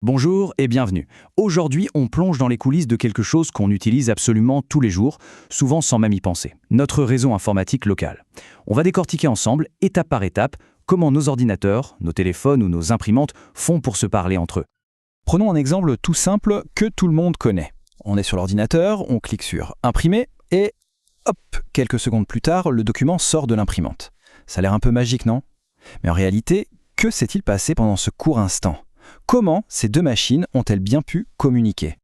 Bonjour et bienvenue. Aujourd'hui, on plonge dans les coulisses de quelque chose qu'on utilise absolument tous les jours, souvent sans même y penser. Notre réseau informatique local. On va décortiquer ensemble, étape par étape, comment nos ordinateurs, nos téléphones ou nos imprimantes font pour se parler entre eux. Prenons un exemple tout simple que tout le monde connaît. On est sur l'ordinateur, on clique sur Imprimer et hop, quelques secondes plus tard, le document sort de l'imprimante. Ça a l'air un peu magique, non? Mais en réalité, que s'est-il passé pendant ce court instant? Comment ces deux machines ont-elles bien pu communiquer?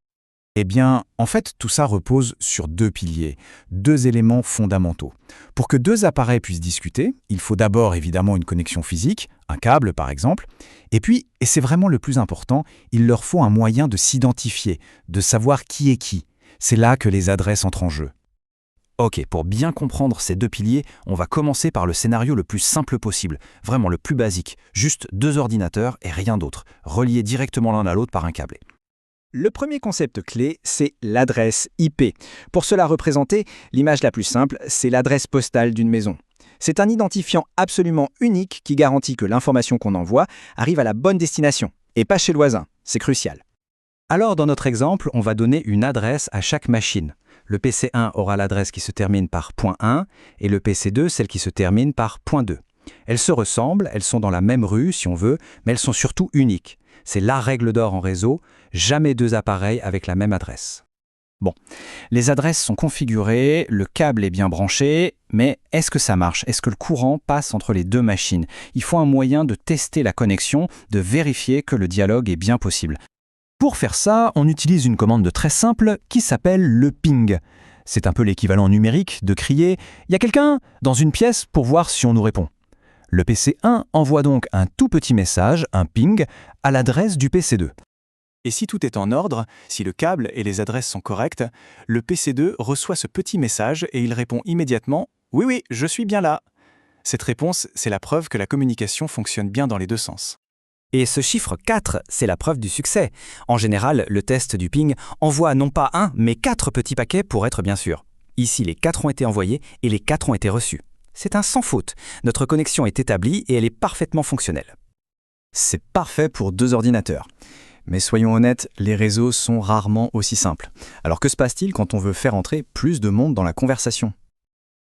Eh bien, en fait, tout ça repose sur deux piliers, deux éléments fondamentaux. Pour que deux appareils puissent discuter, il faut d'abord évidemment une connexion physique, un câble par exemple, et puis, et c'est vraiment le plus important, il leur faut un moyen de s'identifier, de savoir qui est qui. C'est là que les adresses entrent en jeu. Ok, pour bien comprendre ces deux piliers, on va commencer par le scénario le plus simple possible, vraiment le plus basique, juste deux ordinateurs et rien d'autre, reliés directement l'un à l'autre par un câble. Le premier concept clé, c'est l'adresse IP. Pour cela représenter, l'image la plus simple, c'est l'adresse postale d'une maison. C'est un identifiant absolument unique qui garantit que l'information qu'on envoie arrive à la bonne destination, et pas chez le voisin. C'est crucial. Alors dans notre exemple, on va donner une adresse à chaque machine. Le PC1 aura l'adresse qui se termine par .1 et le PC2 celle qui se termine par .2. Elles se ressemblent, elles sont dans la même rue si on veut, mais elles sont surtout uniques. C'est la règle d'or en réseau, jamais deux appareils avec la même adresse. Bon, les adresses sont configurées, le câble est bien branché, mais est-ce que ça marche? Est-ce que le courant passe entre les deux machines? Il faut un moyen de tester la connexion, de vérifier que le dialogue est bien possible. Pour faire ça, on utilise une commande très simple qui s'appelle le ping. C'est un peu l'équivalent numérique de crier « Il y a quelqu'un ?» dans une pièce pour voir si on nous répond. Le PC1 envoie donc un tout petit message, un ping, à l'adresse du PC2. Et si tout est en ordre, si le câble et les adresses sont correctes, le PC2 reçoit ce petit message et il répond immédiatement « Oui, oui, je suis bien là ». Cette réponse, c'est la preuve que la communication fonctionne bien dans les deux sens. Et ce chiffre 4, c'est la preuve du succès. En général, le test du ping envoie non pas un, mais 4 petits paquets pour être bien sûr. Ici, les 4 ont été envoyés et les 4 ont été reçus. C'est un sans faute. Notre connexion est établie et elle est parfaitement fonctionnelle. C'est parfait pour deux ordinateurs. Mais soyons honnêtes, les réseaux sont rarement aussi simples. Alors que se passe-t-il quand on veut faire entrer plus de monde dans la conversation?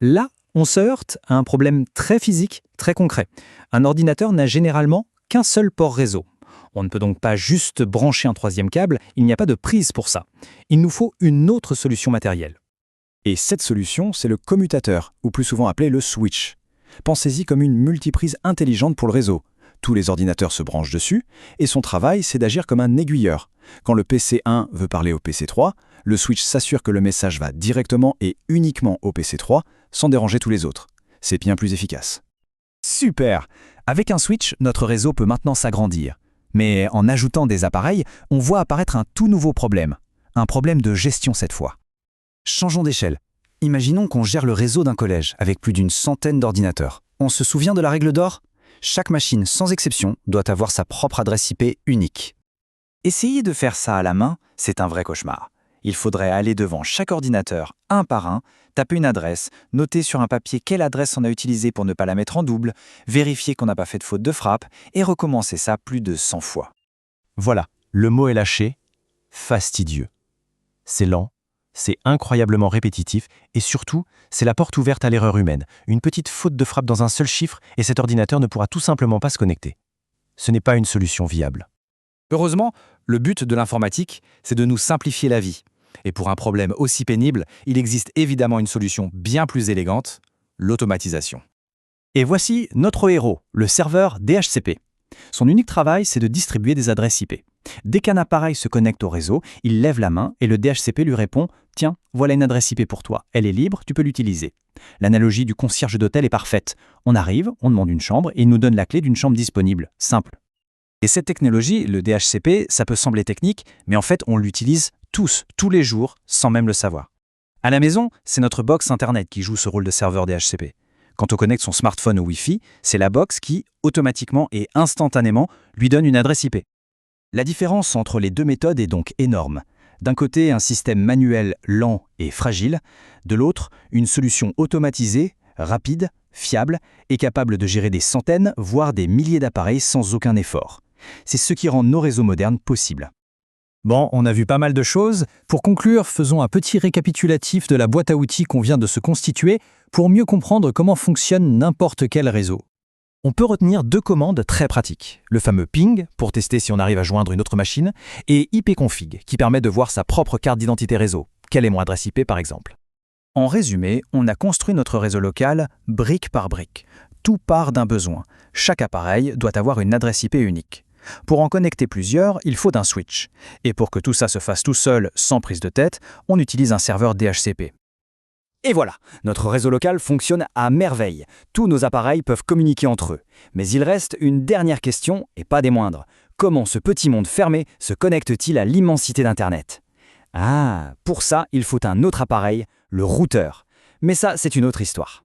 Là, on se heurte à un problème très physique, très concret. Un ordinateur n'a généralement qu'un seul port réseau. On ne peut donc pas juste brancher un troisième câble, il n'y a pas de prise pour ça. Il nous faut une autre solution matérielle. Et cette solution, c'est le commutateur, ou plus souvent appelé le switch. Pensez-y comme une multiprise intelligente pour le réseau. Tous les ordinateurs se branchent dessus, et son travail, c'est d'agir comme un aiguilleur. Quand le PC1 veut parler au PC3, le switch s'assure que le message va directement et uniquement au PC3, sans déranger tous les autres. C'est bien plus efficace. Super! Avec un switch, notre réseau peut maintenant s'agrandir. Mais en ajoutant des appareils, on voit apparaître un tout nouveau problème. Un problème de gestion cette fois. Changeons d'échelle. Imaginons qu'on gère le réseau d'un collège avec plus d'une centaine d'ordinateurs. On se souvient de la règle d'or? Chaque machine, sans exception, doit avoir sa propre adresse IP unique. Essayer de faire ça à la main, c'est un vrai cauchemar. Il faudrait aller devant chaque ordinateur, un par un, taper une adresse, noter sur un papier quelle adresse on a utilisée pour ne pas la mettre en double, vérifier qu'on n'a pas fait de faute de frappe et recommencer ça plus de 100 fois. Voilà, le mot est lâché, fastidieux. C'est lent, c'est incroyablement répétitif et surtout, c'est la porte ouverte à l'erreur humaine. Une petite faute de frappe dans un seul chiffre et cet ordinateur ne pourra tout simplement pas se connecter. Ce n'est pas une solution viable. Heureusement, le but de l'informatique, c'est de nous simplifier la vie. Et pour un problème aussi pénible, il existe évidemment une solution bien plus élégante, l'automatisation. Et voici notre héros, le serveur DHCP. Son unique travail, c'est de distribuer des adresses IP. Dès qu'un appareil se connecte au réseau, il lève la main et le DHCP lui répond « Tiens, voilà une adresse IP pour toi, elle est libre, tu peux l'utiliser ». L'analogie du concierge d'hôtel est parfaite. On arrive, on demande une chambre et il nous donne la clé d'une chambre disponible. Simple. Et cette technologie, le DHCP, ça peut sembler technique, mais en fait, on l'utilise tous les jours, sans même le savoir. À la maison, c'est notre box Internet qui joue ce rôle de serveur DHCP. Quand on connecte son smartphone au Wi-Fi, c'est la box qui, automatiquement et instantanément, lui donne une adresse IP. La différence entre les deux méthodes est donc énorme. D'un côté, un système manuel lent et fragile, de l'autre, une solution automatisée, rapide, fiable et capable de gérer des centaines, voire des milliers d'appareils sans aucun effort. C'est ce qui rend nos réseaux modernes possibles. Bon, on a vu pas mal de choses. Pour conclure, faisons un petit récapitulatif de la boîte à outils qu'on vient de se constituer pour mieux comprendre comment fonctionne n'importe quel réseau. On peut retenir 2 commandes très pratiques. Le fameux ping, pour tester si on arrive à joindre une autre machine, et ipconfig, qui permet de voir sa propre carte d'identité réseau. Quelle est mon adresse IP par exemple? En résumé, on a construit notre réseau local brique par brique. Tout part d'un besoin. Chaque appareil doit avoir une adresse IP unique. Pour en connecter plusieurs, il faut un switch. Et pour que tout ça se fasse tout seul, sans prise de tête, on utilise un serveur DHCP. Et voilà, notre réseau local fonctionne à merveille. Tous nos appareils peuvent communiquer entre eux. Mais il reste une dernière question, et pas des moindres. Comment ce petit monde fermé se connecte-t-il à l'immensité d'Internet? Ah, pour ça, il faut un autre appareil, le routeur. Mais ça, c'est une autre histoire.